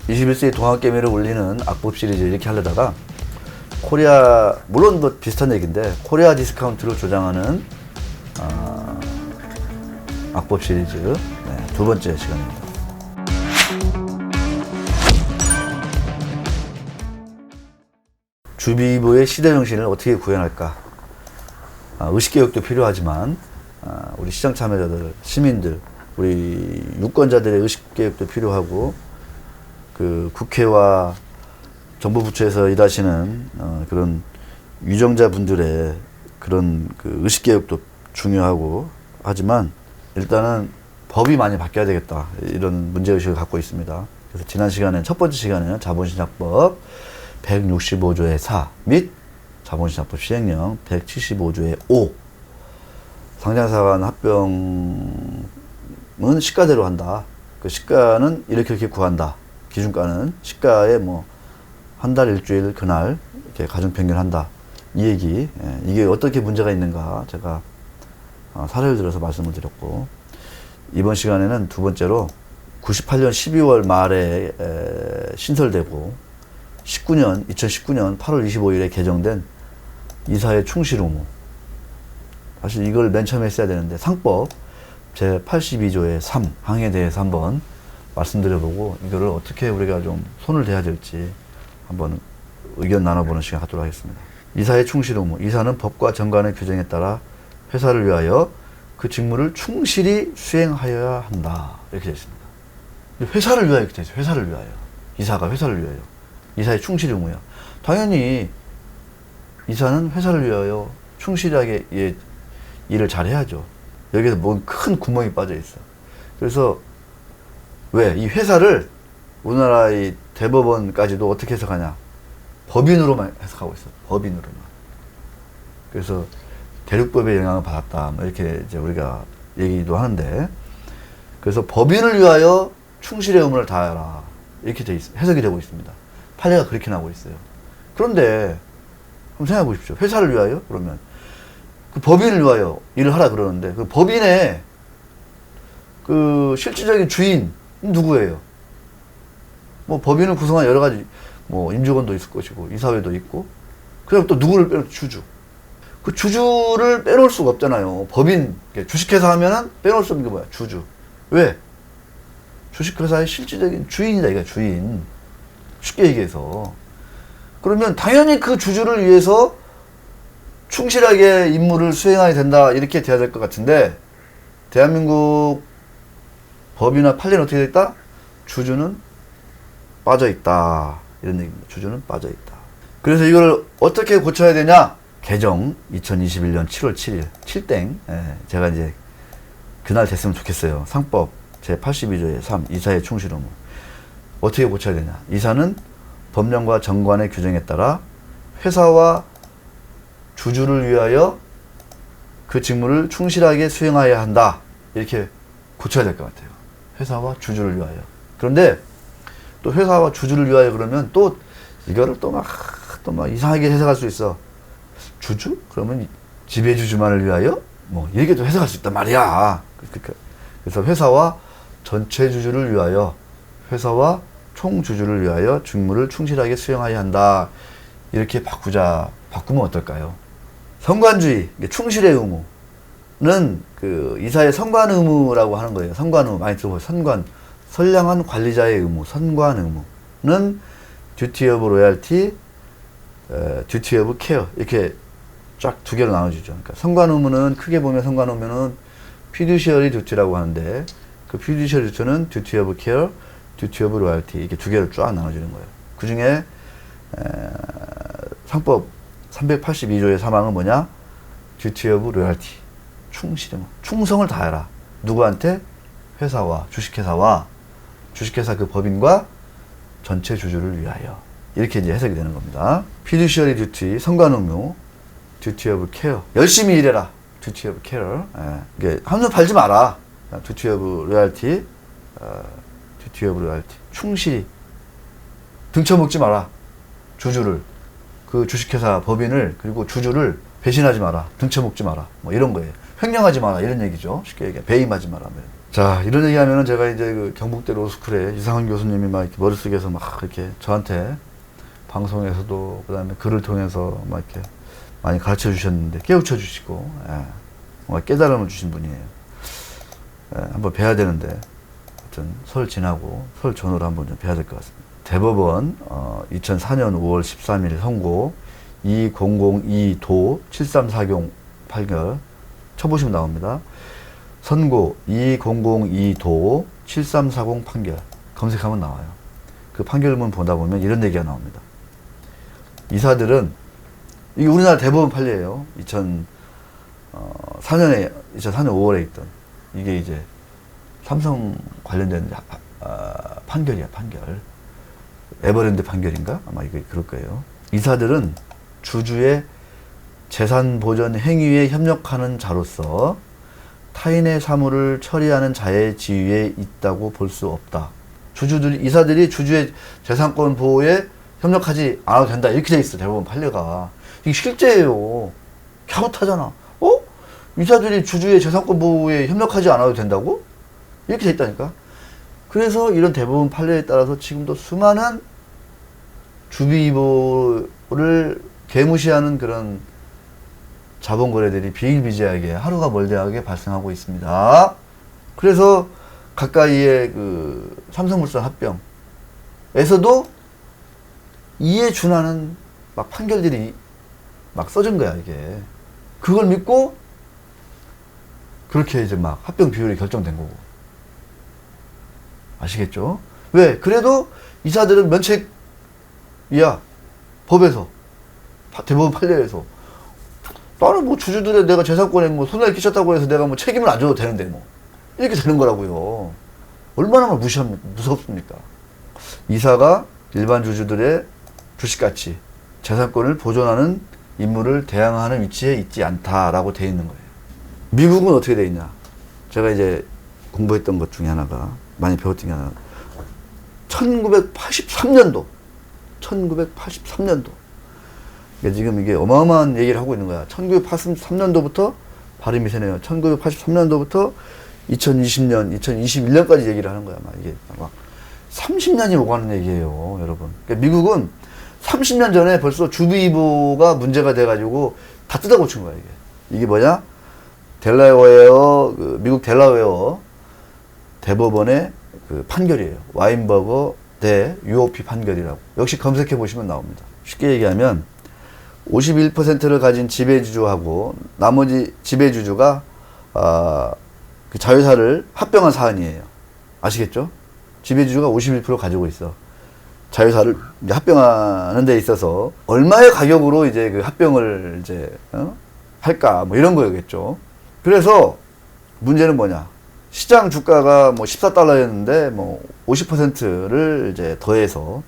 21세기 동학개미를 울리는 악법 시리즈 이렇게 하려다가 코리아, 물론 뭐 비슷한 얘기인데 코리아 디스카운트를 조장하는 악법 시리즈 두 번째 시간입니다. 주비부의 시대정신을 어떻게 구현할까? 의식개혁도 필요하지만 우리 시장 참여자들, 시민들, 우리 유권자들의 의식개혁도 필요하고 그 국회와 정부 부처에서 일하시는 그런 유정자분들의 그런 그 의식개혁도 중요하고 하지만 일단은 법이 많이 바뀌어야 되겠다 이런 문제의식을 갖고 있습니다. 그래서 지난 시간에 첫 번째 시간에는 자본시장법 165조의 4 및 자본시장법 시행령 175조의 5 상장사 간 합병은 시가대로 한다. 그 시가는 이렇게 구한다. 기준가는 시가에 뭐 한 달 일주일 그날 이렇게 가중평균 한다. 이 얘기, 이게 어떻게 문제가 있는가 제가 사례를 들어서 말씀을 드렸고 이번 시간에는 두 번째로 98년 12월 말에 신설되고 2019년 8월 25일에 개정된 이사회 충실 의무. 사실 이걸 맨 처음에 했어야 되는데 상법 제82조의 3 항에 대해서 한번 말씀드려보고 이거를 어떻게 우리가 좀 손을 대야 될지 한번 의견 나눠보는 시간 갖도록 하겠습니다. 이사의 충실 의무. 이사는 법과 정관의 규정에 따라 회사를 위하여 그 직무를 충실히 수행하여야 한다. 이렇게 되어 있습니다. 회사를 위하여 이렇게 되어 있어요. 회사를 위하여. 이사가 회사를 위하여. 이사의 충실 의무야. 당연히 이사는 회사를 위하여 충실하게 일을 잘 해야죠. 여기서 뭔 큰 구멍이 빠져 있어. 그래서 왜? 이 회사를 우리나라의 대법원까지도 어떻게 해석하냐? 법인으로만 해석하고 있어. 법인으로만. 그래서 대륙법의 영향을 받았다. 뭐 이렇게 이제 우리가 얘기도 하는데, 그래서 법인을 위하여 충실의 의무를 다하라. 이렇게 해석이 되고 있습니다. 판례가 그렇게 나오고 있어요. 그런데 한번 생각해 보십시오. 회사를 위하여? 그러면 그 법인을 위하여 일을 하라 그러는데 그 법인의 그 실질적인 주인 누구예요? 뭐 법인을 구성한 여러 가지 뭐 임직원도 있을 것이고 이사회도 있고 그다음 또 누구를 빼놓 주주. 그 주주를 빼놓을 수가 없잖아요. 법인 주식회사 하면은 빼놓을 수 없는 게 뭐야? 주주. 왜? 주식회사의 실질적인 주인이다 이거 주인. 쉽게 얘기해서. 그러면 당연히 그 주주를 위해서 충실하게 임무를 수행해야 된다 이렇게 돼야 될 것 같은데 대한민국 법이나 판례는 어떻게 되어 있다? 주주는 빠져있다 이런 얘기입니다. 주주는 빠져있다. 그래서 이걸 어떻게 고쳐야 되냐? 개정 2021년 7월 7일 7땡 제가 이제 그날 됐으면 좋겠어요. 상법 제82조의 3 이사의 충실 의무. 어떻게 고쳐야 되냐? 이사는 법령과 정관의 규정에 따라 회사와 주주를 위하여 그 직무를 충실하게 수행해야 한다. 이렇게 고쳐야 될 것 같아요. 회사와 주주를 위하여. 그런데 또 회사와 주주를 위하여 그러면 또 이거를 또 막 이상하게 해석할 수 있어. 주주? 그러면 지배주주만을 위하여? 뭐 이렇게 또 해석할 수 있단 말이야. 그래서 회사와 전체 주주를 위하여 회사와 총주주를 위하여 직무를 충실하게 수행해야 한다. 이렇게 바꾸면 어떨까요? 성관주의, 충실의 의무는 그 이사의 선관 의무라고 하는 거예요. 선관 의무 많이 들어보세요. 선량한 관리자의 의무, 선관 의무는 duty of loyalty, duty of care 이렇게 쫙 두 개로 나눠지죠. 그러니까 선관 의무는 크게 보면 선관 의무는 fiduciary duty라고 하는데 그 fiduciary duty는 duty of care, duty of loyalty 이렇게 두 개로 쫙 나눠지는 거예요. 그 중에 상법 382조의 사망은 뭐냐? duty of loyalty. 충성을 다해라. 누구한테? 회사와 주식회사 그 법인과 전체 주주를 위하여. 이렇게 이제 해석이 되는 겁니다. fiduciary duty, 선관 의무, duty of care. 열심히 일해라. duty of care. 이게 한눈 팔지 마라. duty of loyalty, duty of loyalty. 충실히. 등쳐먹지 마라. 주주를. 그 주식회사 법인을 그리고 주주를 배신하지 마라. 등쳐먹지 마라. 뭐 이런 거예요. 횡령하지 마라. 이런 얘기죠. 쉽게 얘기해. 배임하지 마라. 자, 이런 얘기 하면은 제가 이제 그 경북대 로스쿨에 이상한 교수님이 막 이렇게 머릿속에서 막 이렇게 저한테 방송에서도 그다음에 글을 통해서 막 이렇게 많이 가르쳐 주셨는데 깨우쳐 주시고, 예, 뭔가 깨달음을 주신 분이에요. 예, 한번 뵈야 되는데, 하여튼 설 지나고 설 전후로 한번 좀 뵈야 될 것 같습니다. 대법원 2004년 5월 13일 선고 2002도 7340 판결 쳐보시면 나옵니다. 선고 2002도 7340 판결 검색하면 나와요. 그 판결문 보다 보면 이런 얘기가 나옵니다. 이사들은, 이게 우리나라 대법원 판례예요. 2004년 5월에 있던, 이게 이제 삼성 관련된 판결이야, 판결. 에버랜드 판결인가? 아마 이게 그럴 거예요. 이사들은 주주의 재산 보전 행위에 협력하는 자로서 타인의 사물을 처리하는 자의 지위에 있다고 볼 수 없다. 이사들이 주주의 재산권 보호에 협력하지 않아도 된다. 이렇게 돼 있어, 대법원 판례가. 이게 실제예요. 갸웃하잖아. 이사들이 주주의 재산권 보호에 협력하지 않아도 된다고? 이렇게 돼 있다니까. 그래서 이런 대법원 판례에 따라서 지금도 수많은 주비보를 개무시하는 그런 자본 거래들이 비일비재하게 하루가 멀대하게 발생하고 있습니다. 그래서 가까이의 그 삼성물산 합병에서도 이에 준하는 막 판결들이 막 써진 거야, 이게. 그걸 믿고 그렇게 이제 막 합병 비율이 결정된 거고. 아시겠죠? 왜? 그래도 이사들은 면책이야. 법에서. 대법원 판례에서. 나는 뭐 주주들의 내가 재산권에 뭐 손해를 끼쳤다고 해서 내가 뭐 책임을 안 져도 되는데 뭐. 이렇게 되는 거라고요. 얼마나 무섭습니까? 이사가 일반 주주들의 주식가치, 재산권을 보존하는 임무를 대항하는 위치에 있지 않다라고 돼 있는 거예요. 미국은 어떻게 돼 있냐? 제가 이제 공부했던 것 중에 하나가, 많이 배웠던 게 하나가 1983년도 그러니까 지금 이게 어마어마한 얘기를 하고 있는 거야. 1983년도부터 발음이 세네요. 1983년도부터 2020년, 2021년까지 얘기를 하는 거야. 막 이게 막 30년이 오가는 얘기예요, 여러분. 그러니까 미국은 30년 전에 벌써 주비보가 문제가 돼가지고 다 뜯어고친 거야, 이게. 이게 뭐냐? 미국 델라웨어 대법원의 그 판결이에요. 와인버거 대 UOP 판결이라고. 역시 검색해 보시면 나옵니다. 쉽게 얘기하면 51%를 가진 지배주주하고 나머지 지배주주가 그 자회사를 합병한 사안이에요. 아시겠죠? 지배주주가 51% 가지고 있어. 자회사를 이제 합병하는 데 있어서 얼마의 가격으로 이제 그 합병을 이제 할까, 뭐 이런 거겠죠. 그래서 문제는 뭐냐? 시장 주가가 뭐 14달러였는데 뭐 50%를 이제 더해서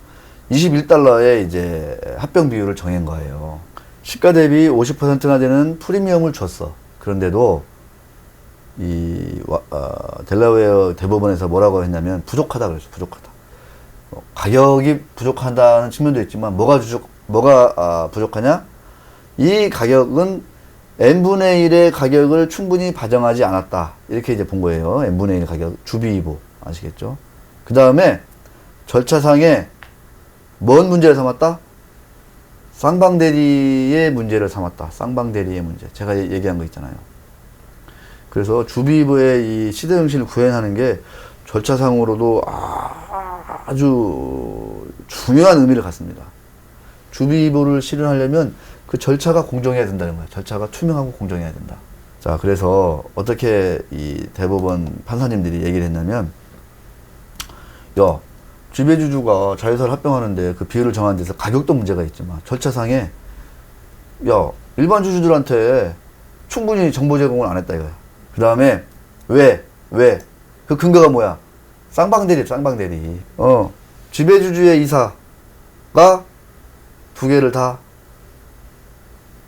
21달러에 이제 합병 비율을 정한 거예요. 시가 대비 50%나 되는 프리미엄을 줬어. 그런데도 델라웨어 대법원에서 뭐라고 했냐면 부족하다 그랬어. 부족하다. 가격이 부족하다는 측면도 있지만 뭐가 부족하냐? 이 가격은 n분의 1의 가격을 충분히 반영하지 않았다. 이렇게 이제 본 거예요. n분의 1 가격, 주비보. 아시겠죠? 그 다음에 절차상에 뭔 문제를 삼았다? 쌍방대리의 문제를 삼았다. 쌍방대리의 문제. 제가 얘기한 거 있잖아요. 그래서 주비보의 이 시대정신을 구현하는 게 절차상으로도 아주 중요한 의미를 갖습니다. 주비보를 실현하려면 그 절차가 공정해야 된다는 거예요. 절차가 투명하고 공정해야 된다. 자, 그래서 어떻게 이 대법원 판사님들이 얘기를 했냐면, 야, 지배주주가 자회사를 합병하는데 그 비율을 정하는 데서 가격도 문제가 있지만 절차상에 야, 일반 주주들한테 충분히 정보 제공을 안 했다 이거야. 그 다음에 왜? 그 근거가 뭐야? 쌍방대리. 지배주주의 이사가 두 개를 다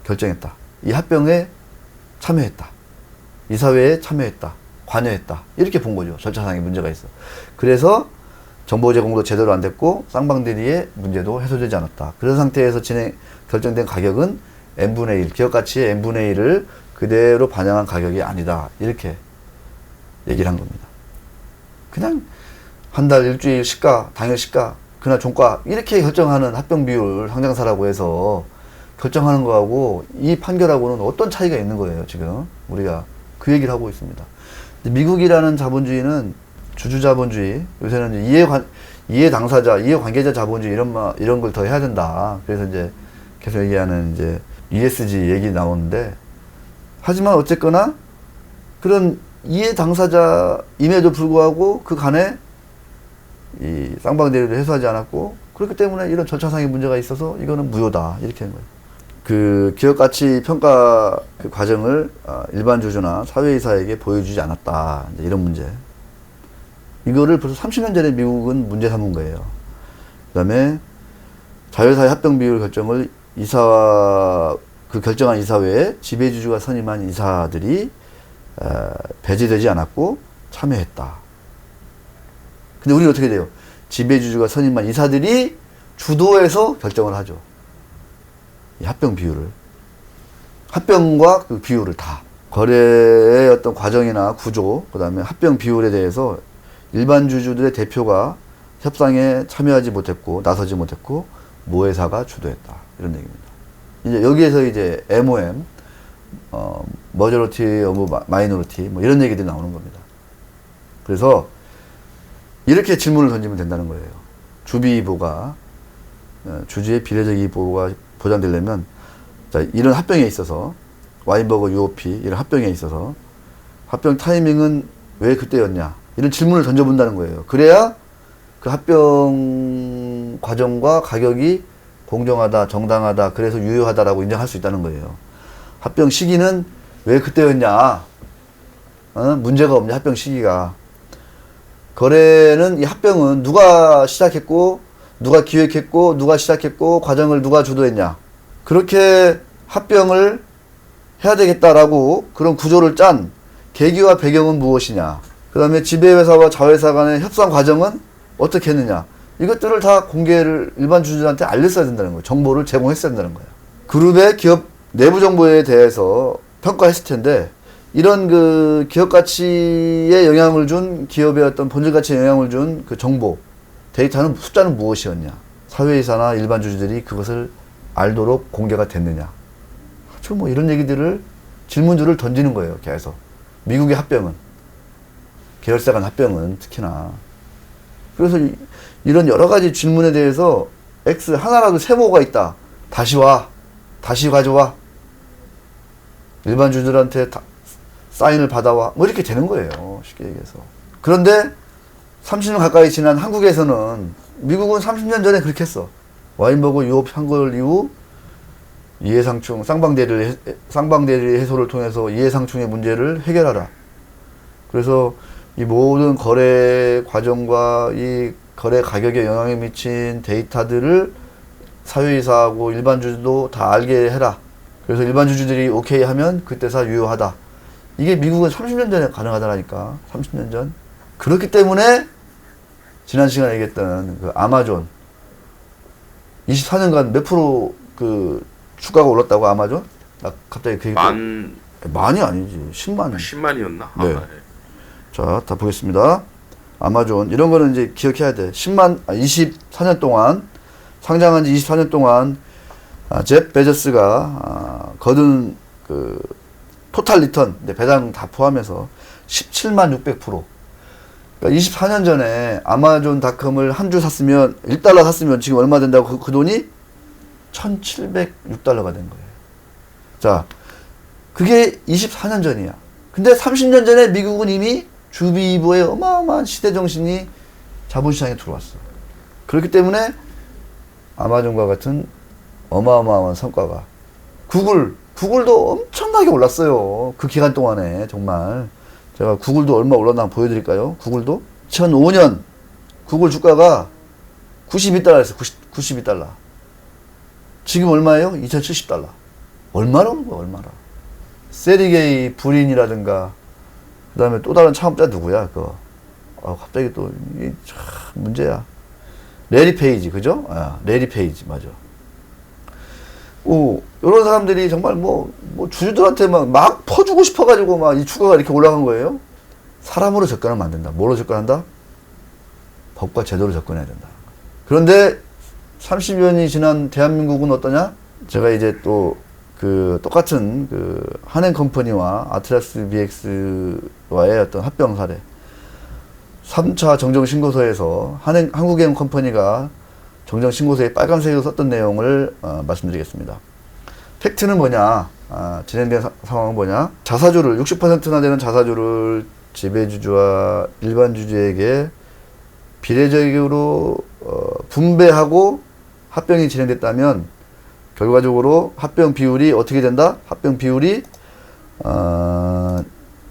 결정했다. 이 합병에 참여했다. 이사회에 참여했다. 관여했다. 이렇게 본 거죠. 절차상에 문제가 있어. 그래서 정보 제공도 제대로 안 됐고 쌍방대리의 문제도 해소되지 않았다. 그런 상태에서 결정된 가격은 n분의 1, 기업가치의 n분의 1을 그대로 반영한 가격이 아니다. 이렇게 얘기를 한 겁니다. 그냥 한 달, 일주일 시가, 당일 시가, 그날 종가 이렇게 결정하는 합병 비율 상장사라고 해서 결정하는 거하고 이 판결하고는 어떤 차이가 있는 거예요, 지금. 우리가 그 얘기를 하고 있습니다. 미국이라는 자본주의는 주주자본주의, 요새는 이제 이해 당사자, 이해 관계자 자본주의 이런 걸 더 해야 된다. 그래서 이제 계속 얘기하는 이제 ESG 얘기 나오는데, 하지만 어쨌거나 그런 이해 당사자임에도 불구하고 그 간에 이 쌍방대리를 해소하지 않았고, 그렇기 때문에 이런 절차상의 문제가 있어서 이거는 무효다. 이렇게 하는 거예요. 그 기업가치 평가 그 과정을 일반 주주나 사회이사에게 보여주지 않았다. 이제 이런 문제. 이거를 벌써 30년 전에 미국은 문제 삼은 거예요. 그 다음에 자회사의 합병 비율 결정을 그 결정한 이사회에 지배주주가 선임한 이사들이 배제되지 않았고 참여했다. 근데 우리는 어떻게 돼요? 지배주주가 선임한 이사들이 주도해서 결정을 하죠. 이 합병 비율을. 합병과 그 비율을 다. 거래의 어떤 과정이나 구조, 그 다음에 합병 비율에 대해서 일반 주주들의 대표가 협상에 참여하지 못했고, 나서지 못했고, 모회사가 주도했다. 이런 얘기입니다. 이제 여기에서 이제 MOM, 머저리티 오브 마이너리티, 뭐 이런 얘기들이 나오는 겁니다. 그래서 이렇게 질문을 던지면 된다는 거예요. 주비보가, 주주의 비례적 이익보호가 보장되려면, 자, 이런 합병에 있어서, 와인버거 UOP, 이런 합병에 있어서, 합병 타이밍은 왜 그때였냐? 이런 질문을 던져본다는 거예요. 그래야 그 합병 과정과 가격이 공정하다, 정당하다, 그래서 유효하다라고 인정할 수 있다는 거예요. 합병 시기는 왜 그때였냐? 문제가 없냐, 합병 시기가. 거래는, 이 합병은 누가 시작했고, 누가 기획했고, 누가 시작했고, 과정을 누가 주도했냐. 그렇게 합병을 해야 되겠다라고 그런 구조를 짠 계기와 배경은 무엇이냐. 그 다음에 지배회사와 자회사 간의 협상 과정은 어떻게 했느냐. 이것들을 다 공개를 일반 주주들한테 알렸어야 된다는 거예요. 정보를 제공했어야 된다는 거예요. 그룹의 기업 내부 정보에 대해서 평가했을 텐데, 이런 그 기업 가치에 영향을 준, 기업의 어떤 본질 가치에 영향을 준 그 정보, 데이터는, 숫자는 무엇이었냐. 사회이사나 일반 주주들이 그것을 알도록 공개가 됐느냐. 뭐 이런 얘기들을, 질문들을 던지는 거예요, 계속. 미국의 합병은. 계열사 간 합병은 특히나. 그래서 이런 여러 가지 질문에 대해서 X 하나라도 세모가 있다. 다시 와. 다시 가져와. 일반 주주들한테 사인을 받아와. 뭐 이렇게 되는 거예요. 쉽게 얘기해서. 그런데 30년 가까이 지난 한국에서는, 미국은 30년 전에 그렇게 했어. 와인버거 유업 판결 이후 이해상충, 쌍방대리 해소를 통해서 이해상충의 문제를 해결하라. 그래서 이 모든 거래 과정과 이 거래 가격에 영향을 미친 데이터들을 사회이사하고 일반 주주도 다 알게 해라. 그래서 일반 주주들이 오케이 하면 그때서 유효하다. 이게 미국은 30년 전에 가능하다니까. 30년 전. 그렇기 때문에 지난 시간에 얘기했던 그 아마존 24년간 몇 프로 그 주가가 올랐다고, 아마존? 나 갑자기 그 얘기. 만이 아니지. 10만. 10만이었나? 네. 자, 다 보겠습니다. 아마존. 이런 거는 이제 기억해야 돼. 24년 동안, 상장한 지 24년 동안, 잽 베조스가, 거둔 그, 토탈 리턴, 배당 다 포함해서 17만 600%. 그러니까 24년 전에 아마존닷컴을 한 주 샀으면, 1달러 샀으면 지금 얼마 된다고 그 돈이 1706달러가 된 거예요. 자, 그게 24년 전이야. 근데 30년 전에 미국은 이미 주비보의 어마어마한 시대정신이 자본시장에 들어왔어. 그렇기 때문에 아마존과 같은 어마어마한 성과가. 구글도 엄청나게 올랐어요. 그 기간 동안에 정말. 제가 구글도 얼마 올랐나 한번 보여드릴까요? 구글도 2005년 구글 주가가 92달러였어요. 92달러. 지금 얼마예요? 2070달러. 얼마나 오는 거야, 얼마나. 세리게이 불인이라든가, 그 다음에 또 다른 창업자 누구야, 그거. 갑자기 또, 이게 참 문제야. 레리 페이지, 그죠? 레리 페이지, 맞아. 이런 사람들이 정말 주주들한테 막 퍼주고 싶어가지고 이 주가가 이렇게 올라간 거예요. 사람으로 접근하면 안 된다. 뭐로 접근한다? 법과 제도로 접근해야 된다. 그런데 30년이 지난 대한민국은 어떠냐? 제가 이제 또 그 똑같은 그 한행 컴퍼니와 아트라스 BX와의 어떤 합병 사례, 3차 정정신고서에서 한국행 컴퍼니가 정정신고서에 빨간색으로 썼던 내용을 말씀드리겠습니다. 팩트는 뭐냐? 진행된 상황은 뭐냐? 자사주를 60%나 되는 자사주를 지배주주와 일반 주주에게 비례적으로 분배하고 합병이 진행됐다면 결과적으로 합병 비율이 어떻게 된다? 합병 비율이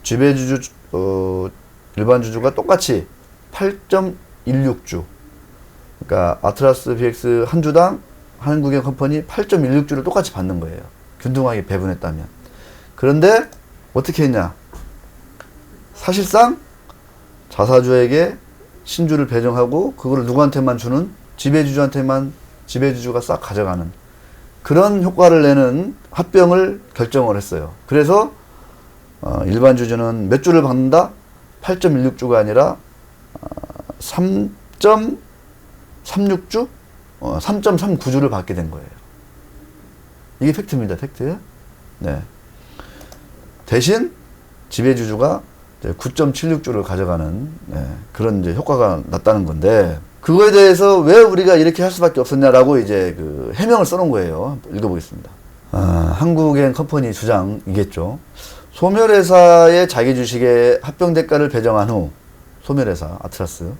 지배주주 일반 주주가 똑같이 8.16주. 그러니까 아트라스 BX 한 주당 한국행 컴퍼니 8.16주를 똑같이 받는 거예요. 균등하게 배분했다면. 그런데 어떻게 했냐? 사실상 자사주에게 신주를 배정하고 그거를 누구한테만 주는, 지배주주한테만 지배주주가 싹 가져가는 그런 효과를 내는 합병을 결정을 했어요. 그래서 일반 주주는 몇 주를 받는다? 8.16주가 아니라 3.36주? 3.39주를 받게 된 거예요. 이게 팩트입니다. 팩트. 네. 대신 지배주주가 9.76주를 가져가는 그런 이제 효과가 났다는 건데, 그거에 대해서 왜 우리가 이렇게 할 수밖에 없었냐라고 이제 그 해명을 써놓은 거예요. 읽어보겠습니다. 한국행 컴퍼니 주장이겠죠. 소멸회사의 자기주식에 합병대가를 배정한 후, 소멸회사 아트라스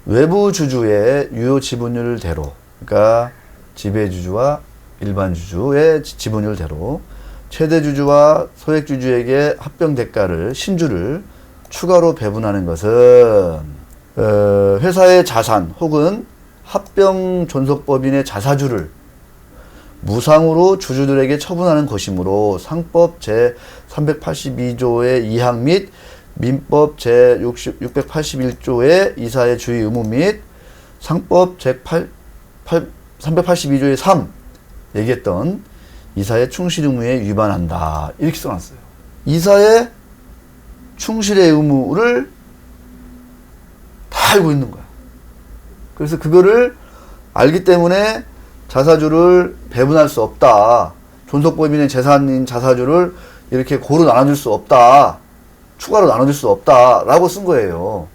외부 주주의 유효 지분율대로, 그러니까 지배주주와 일반 주주의 지분율대로 최대 주주와 소액 주주에게 합병 대가를, 신주를 추가로 배분하는 것은 회사의 자산 혹은 합병 존속법인의 자사주를 무상으로 주주들에게 처분하는 것이므로 상법 제382조의 2항 및 민법 제681조의 이사의 주의 의무 및 상법 제382조의 3 얘기했던 이사의 충실 의무에 위반한다. 이렇게 써놨어요. 이사의 충실의 의무를 다 알고 있는 거야. 그래서 그거를 알기 때문에 자사주를 배분할 수 없다. 존속법인의 재산인 자사주를 이렇게 고루 나눠줄 수 없다. 추가로 나눠줄 수 없다. 라고 쓴 거예요.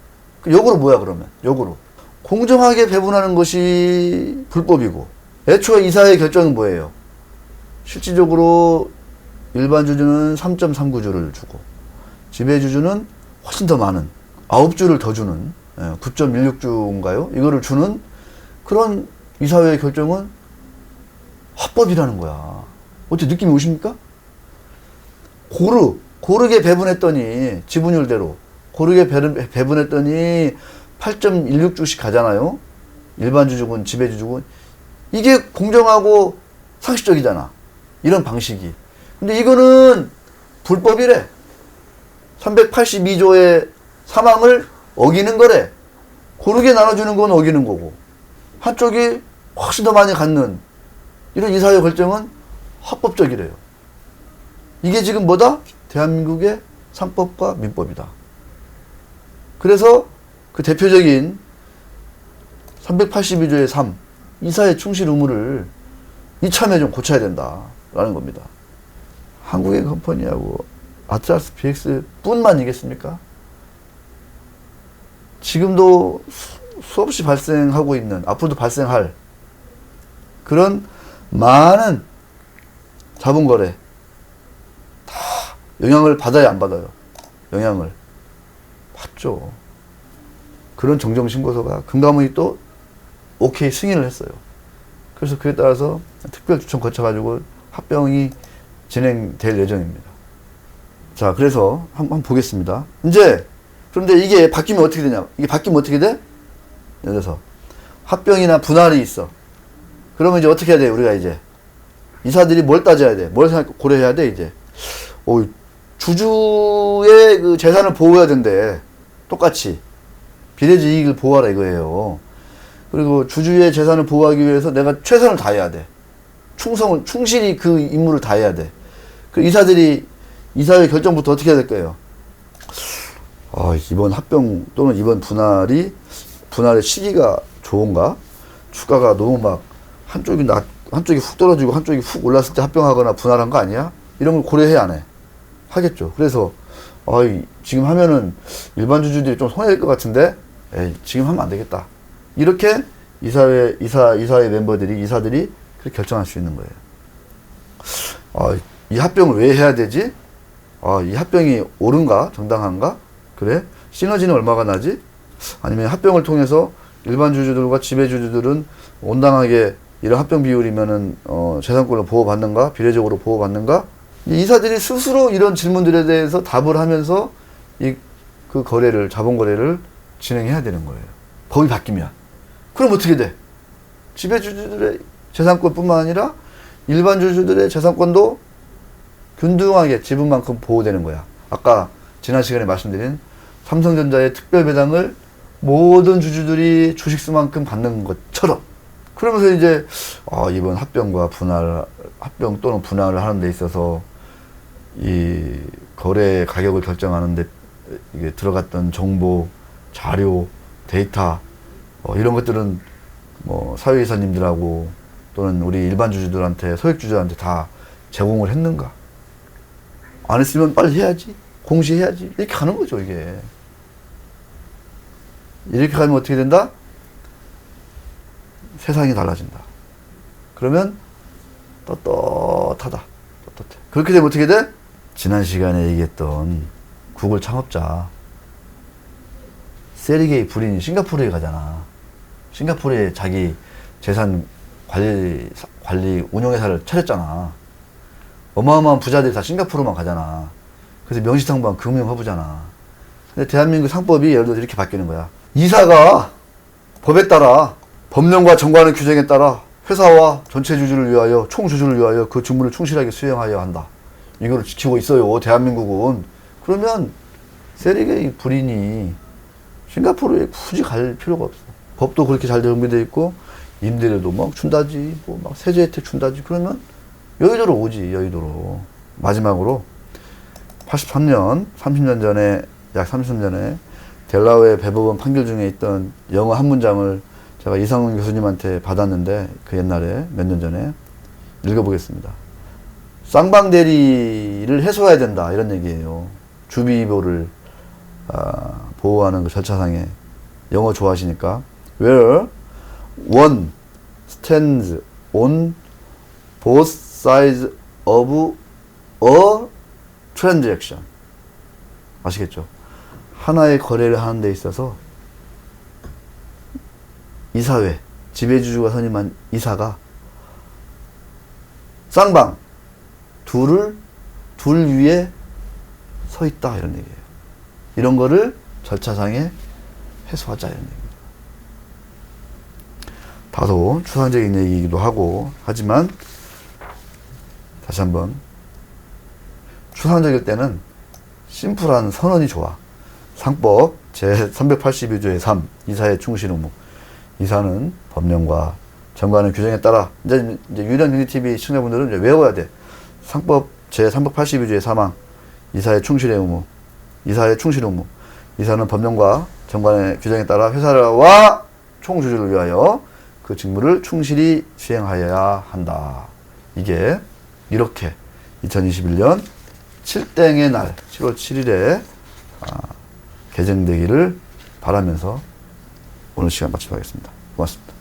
역으로 뭐야 그러면? 역으로. 공정하게 배분하는 것이 불법이고, 애초에 이사의 결정은 뭐예요? 실질적으로 일반 주주는 3.39주를 주고 지배주주는 훨씬 더 많은 9주를 더 주는 9.16주인가요? 이거를 주는 그런 이사회의 결정은 합법이라는 거야. 어떻게 느낌이 오십니까? 고르게 배분했더니, 지분율대로 고르게 배분했더니 8.16주씩 가잖아요. 일반 주주군, 지배주주군. 이게 공정하고 상식적이잖아. 이런 방식이. 근데 이거는 불법이래. 382조의 사망을 어기는 거래. 고르게 나눠주는 건 어기는 거고, 한쪽이 훨씬 더 많이 갖는 이런 이사회 결정은 합법적이래요. 이게 지금 뭐다? 대한민국의 상법과 민법이다. 그래서 그 대표적인 382조의 3, 이사의 충실 의무를 이참에 좀 고쳐야 된다라는 겁니다. 한국의 컴퍼니하고 아트라스 BX 뿐만이겠습니까? 지금도 수없이 발생하고 있는, 앞으로도 발생할 그런 많은 자본거래 다 영향을 받아야 안 받아요? 영향을 받죠. 그런 정정신고서가 금감원이 또 오케이 승인을 했어요. 그래서 그에 따라서 특별조정 거쳐가지고 합병이 진행될 예정입니다. 자, 그래서 한번 보겠습니다. 이제 그런데 이게 바뀌면 어떻게 되냐? 이게 바뀌면 어떻게 돼? 예를 들어서 합병이나 분할이 있어. 그러면 이제 어떻게 해야 돼? 우리가 이제 이사들이 뭘 따져야 돼? 뭘 고려해야 돼? 이제 주주의 그 재산을 보호해야 된대. 똑같이 비례주 이익을 보호하라 이거예요. 그리고 주주의 재산을 보호하기 위해서 내가 최선을 다해야 돼. 충실히 그 임무를 다해야 돼. 그 이사들이 이사회 결정부터 어떻게 해야 될까요? 이번 합병 또는 이번 분할이 분할의 시기가 좋은가? 주가가 너무 막 한쪽이 훅 떨어지고 한쪽이 훅 올랐을 때 합병하거나 분할한 거 아니야? 이런 걸 고려해 안 해? 하겠죠. 그래서 지금 하면은 일반 주주들이 좀 손해일 것 같은데 지금 하면 안 되겠다. 이렇게 이사회 멤버들이 이사들이 그렇게 결정할 수 있는 거예요. 이 합병을 왜 해야 되지? 이 합병이 옳은가? 정당한가? 그래? 시너지는 얼마가 나지? 아니면 합병을 통해서 일반 주주들과 지배주주들은 온당하게 이런 합병 비율이면은 재산권을 보호받는가? 비례적으로 보호받는가? 이사들이 스스로 이런 질문들에 대해서 답을 하면서 그 거래를, 자본 거래를 진행해야 되는 거예요. 법이 바뀌면. 그럼 어떻게 돼? 지배주주들의 재산권뿐만 아니라 일반 주주들의 재산권도 균등하게 지분만큼 보호되는 거야. 아까 지난 시간에 말씀드린 삼성전자의 특별 배당을 모든 주주들이 주식수만큼 받는 것처럼. 그러면서 이제 이번 합병과 합병 또는 분할을 하는 데 있어서 이 거래 가격을 결정하는데 이게 들어갔던 정보, 자료, 데이터 이런 것들은 뭐 사회이사님들하고 또는 우리 일반 주주들한테, 소액주주들한테 다 제공을 했는가? 안 했으면 빨리 해야지, 공시해야지, 이렇게 가는 거죠. 이게 이렇게 가면 어떻게 된다? 세상이 달라진다. 그러면 떳떳하다. 떳떳해. 그렇게 되면 어떻게 돼? 지난 시간에 얘기했던 구글 창업자 세르게이 브린이 싱가포르에 가잖아. 싱가포르에 자기 재산 관리 운영회사를 차렸잖아. 어마어마한 부자들이 다 싱가포르만 가잖아. 그래서 명시상부한 금융허브잖아. 근데 대한민국 상법이 예를 들어 이렇게 바뀌는 거야. 이사가 법에 따라 법령과 정관의 규정에 따라 회사와 전체 주주를 위하여, 총주주를 위하여 그 직무를 충실하게 수행하여야 한다. 이거를 지키고 있어요, 대한민국은. 그러면 세르게이 브린이 싱가포르에 굳이 갈 필요가 없어. 법도 그렇게 잘 정비되어 있고 임대료도 막 준다지, 뭐 막 세제 혜택 준다지. 그러면 여의도로 오지, 여의도로. 마지막으로 83년, 30년 전에, 약 30년 전에 델라웨어 배법원 판결 중에 있던 영어 한 문장을 제가 이상훈 교수님한테 받았는데, 그 옛날에 몇 년 전에 읽어보겠습니다. 쌍방대리를 해소해야 된다, 이런 얘기예요. 주비보를 보호하는 그 절차상에. 영어 좋아하시니까. Where one stands on both sides of a transaction. 아시겠죠? 하나의 거래를 하는 데 있어서 이사회, 지배주주가 선임한 이사가 쌍방, 둘 위에 서 있다, 이런 얘기예요. 이런 거를 절차상에 해소하자, 이런 얘기입니다. 다소 추상적인 얘기이기도 하고 하지만, 다시 한번, 추상적일 때는 심플한 선언이 좋아. 상법 제382조의 3, 이사의 충실 의무. 이사는 법령과 정관의 규정에 따라, 이제 유령경제TV 시청자분들은 이제 외워야 돼. 상법 제382조의 3항, 이사의 충실의 의무. 이사의 충실 의무. 이사는 법령과 정관의 규정에 따라 회사와 총주주를 위하여 그 직무를 충실히 수행하여야 한다. 이게 이렇게 2021년 7땡의 날 7월 7일에 개정되기를 바라면서 오늘 시간 마치도록 하겠습니다. 고맙습니다.